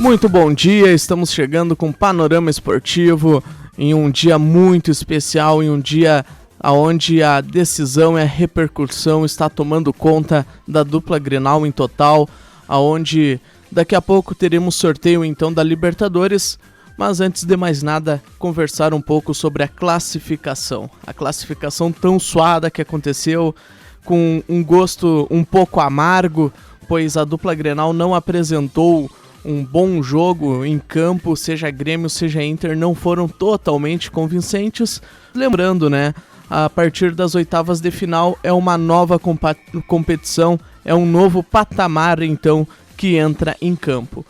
Muito bom dia, estamos chegando com Panorama Esportivo em um dia muito especial, em um dia onde a decisão e a repercussão está tomando conta da dupla Grenal em total, aonde daqui a pouco teremos sorteio então da Libertadores, mas antes de mais nada, conversar um pouco sobre a classificação tão suada que aconteceu, com um gosto um pouco amargo, pois a dupla Grenal não apresentou um bom jogo em campo, seja Grêmio, seja Inter, não foram totalmente convincentes. Lembrando, né, a partir das oitavas de final é uma nova competição, é um novo patamar, então, que entra em campo.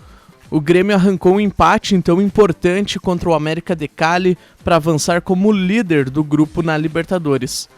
O Grêmio arrancou um empate, então, importante contra o América de Cali para avançar como líder do grupo na Libertadores.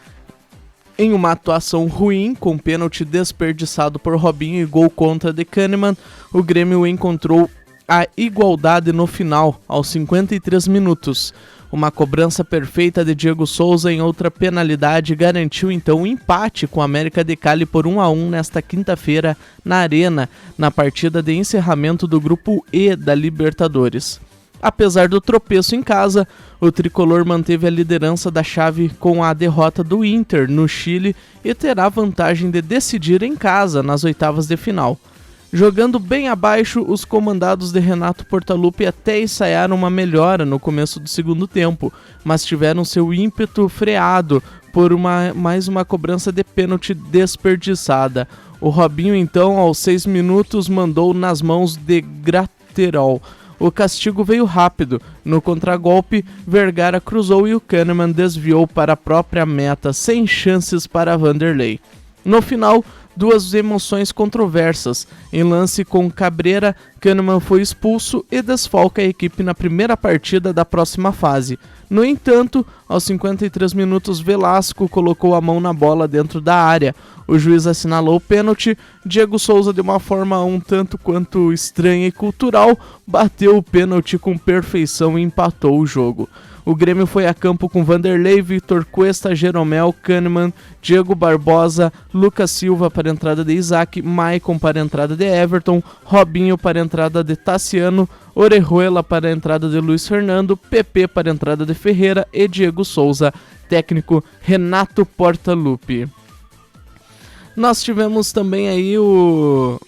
Em uma atuação ruim, com pênalti desperdiçado por Robinho e gol contra de Kahneman, o Grêmio encontrou a igualdade no final, aos 53 minutos. Uma cobrança perfeita de Diego Souza em outra penalidade garantiu então o empate com o América de Cali por 1-1 nesta quinta-feira na Arena, na partida de encerramento do Grupo E da Libertadores. Apesar do tropeço em casa, o tricolor manteve a liderança da chave com a derrota do Inter no Chile e terá vantagem de decidir em casa nas oitavas de final. Jogando bem abaixo, os comandados de Renato Portaluppi até ensaiaram uma melhora no começo do segundo tempo, mas tiveram seu ímpeto freado por mais uma cobrança de pênalti desperdiçada. O Robinho então, aos 6 minutos, mandou nas mãos de Graterol. O castigo veio rápido. No contragolpe, Vergara cruzou e o Kahneman desviou para a própria meta, sem chances para Vanderlei. No final, duas emoções controversas. Em lance com Cabreira, Kahneman foi expulso e desfalca a equipe na primeira partida da próxima fase. No entanto, aos 53 minutos, Velasco colocou a mão na bola dentro da área. O juiz assinalou o pênalti. Diego Souza, de uma forma um tanto quanto estranha e cultural, bateu o pênalti com perfeição e empatou o jogo. O Grêmio foi a campo com Vanderlei, Vitor Cuesta, Jeromel, Kahneman, Diego Barbosa, Lucas Silva para a entrada de Isaac, Maicon para a entrada de Everton, Robinho para a entrada de Tassiano, Orejuela para a entrada de Luiz Fernando, PP para a entrada de Ferreira e Diego Souza, técnico Renato Portaluppi. Nós tivemos também aí o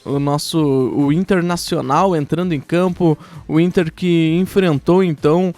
Internacional entrando em campo, o Inter que enfrentou então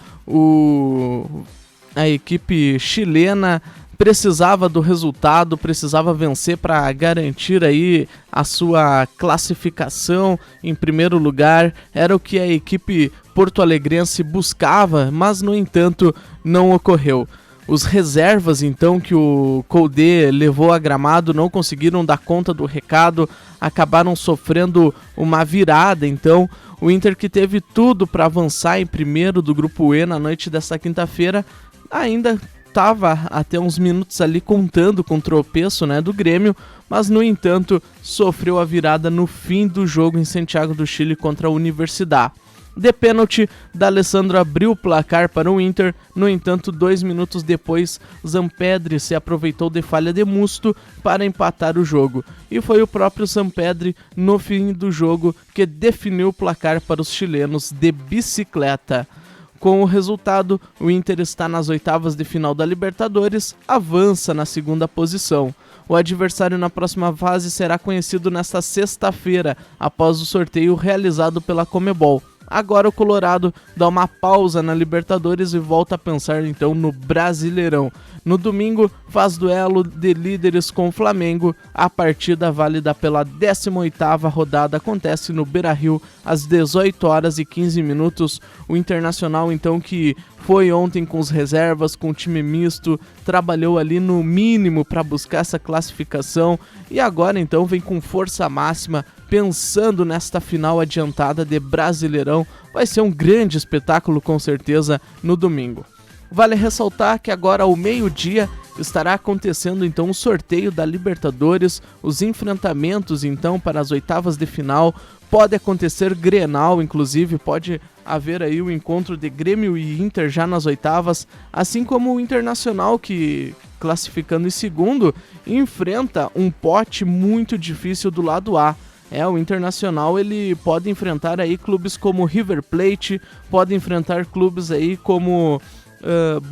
a equipe chilena, precisava do resultado, precisava vencer para garantir aí a sua classificação em primeiro lugar, era o que a equipe porto-alegrense buscava, mas no entanto não ocorreu. Os reservas, então, que o Coudet levou a gramado não conseguiram dar conta do recado, acabaram sofrendo uma virada. Então, o Inter, que teve tudo para avançar em primeiro do Grupo E na noite desta quinta-feira, ainda estava até uns minutos ali contando com o tropeço, né, do Grêmio, mas, no entanto, sofreu a virada no fim do jogo em Santiago do Chile contra a Universidad. De pênalti, D'Alessandro abriu o placar para o Inter, no entanto, 2 minutos depois, Zampedri se aproveitou de falha de Musto para empatar o jogo. E foi o próprio Zampedri, no fim do jogo, que definiu o placar para os chilenos de bicicleta. Com o resultado, o Inter está nas oitavas de final da Libertadores, avança na segunda posição. O adversário na próxima fase será conhecido nesta sexta-feira, após o sorteio realizado pela Conmebol. Agora o Colorado dá uma pausa na Libertadores e volta a pensar então no Brasileirão. No domingo faz duelo de líderes com o Flamengo. A partida válida pela 18ª rodada acontece no Beira-Rio às 18h15. O Internacional então, que foi ontem com os reservas, com o time misto, trabalhou ali no mínimo para buscar essa classificação e agora então vem com força máxima pensando nesta final adiantada de Brasileirão. Vai ser um grande espetáculo com certeza no domingo. Vale ressaltar que agora ao meio-dia estará acontecendo então o sorteio da Libertadores, os enfrentamentos então para as oitavas de final. Pode acontecer Grenal, inclusive pode haver aí o encontro de Grêmio e Inter já nas oitavas, assim como o Internacional, que classificando em segundo enfrenta um pote muito difícil do lado A. O Internacional ele pode enfrentar aí clubes como River Plate, pode enfrentar clubes aí como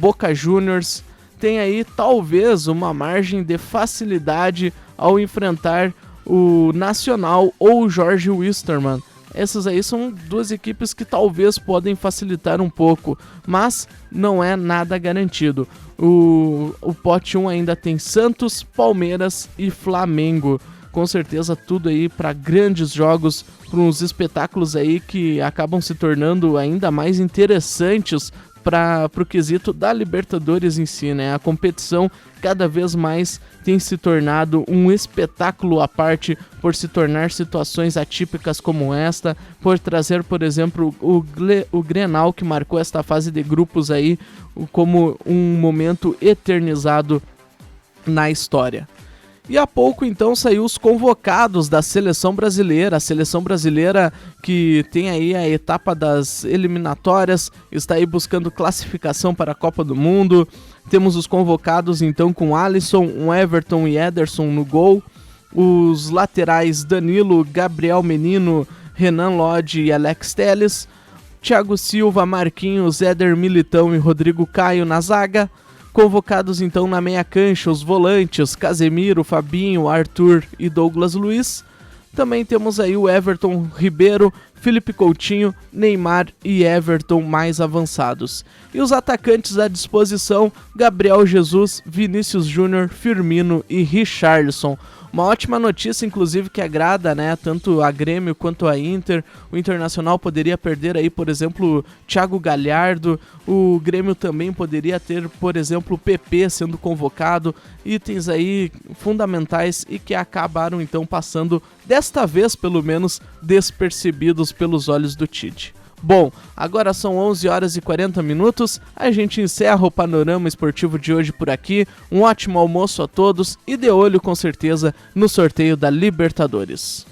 Boca Juniors, tem aí talvez uma margem de facilidade ao enfrentar o Nacional ou o Jorge Wilstermann. Essas aí são duas equipes que talvez podem facilitar um pouco, mas não é nada garantido. O pote 1 ainda tem Santos, Palmeiras e Flamengo. Com certeza tudo aí para grandes jogos, para uns espetáculos aí que acabam se tornando ainda mais interessantes para o quesito da Libertadores em si, né? A competição cada vez mais tem se tornado um espetáculo à parte por se tornar situações atípicas como esta, por trazer, por exemplo, o Grenal que marcou esta fase de grupos aí como um momento eternizado na história. E há pouco então saiu os convocados da seleção brasileira, a seleção brasileira que tem aí a etapa das eliminatórias, está aí buscando classificação para a Copa do Mundo. Temos os convocados então com Alisson, Everton e Ederson no gol, os laterais Danilo, Gabriel Menino, Renan Lodge e Alex Telles, Thiago Silva, Marquinhos, Éder Militão e Rodrigo Caio na zaga. Convocados então na meia cancha os volantes Casemiro, Fabinho, Arthur e Douglas Luiz. Também temos aí o Everton Ribeiro, Felipe Coutinho, Neymar e Everton mais avançados. E os atacantes à disposição, Gabriel Jesus, Vinícius Júnior, Firmino e Richarlison. Uma ótima notícia, inclusive, que agrada, né, tanto a Grêmio quanto a Inter. O Internacional poderia perder aí, por exemplo, Thiago Galhardo. O Grêmio também poderia ter, por exemplo, o PP sendo convocado. Itens aí fundamentais e que acabaram então passando, desta vez pelo menos, despercebidos pelos olhos do Tite. Bom, agora são 11 horas e 40 minutos, a gente encerra o Panorama Esportivo de hoje por aqui. Um ótimo almoço a todos e de olho com certeza no sorteio da Libertadores.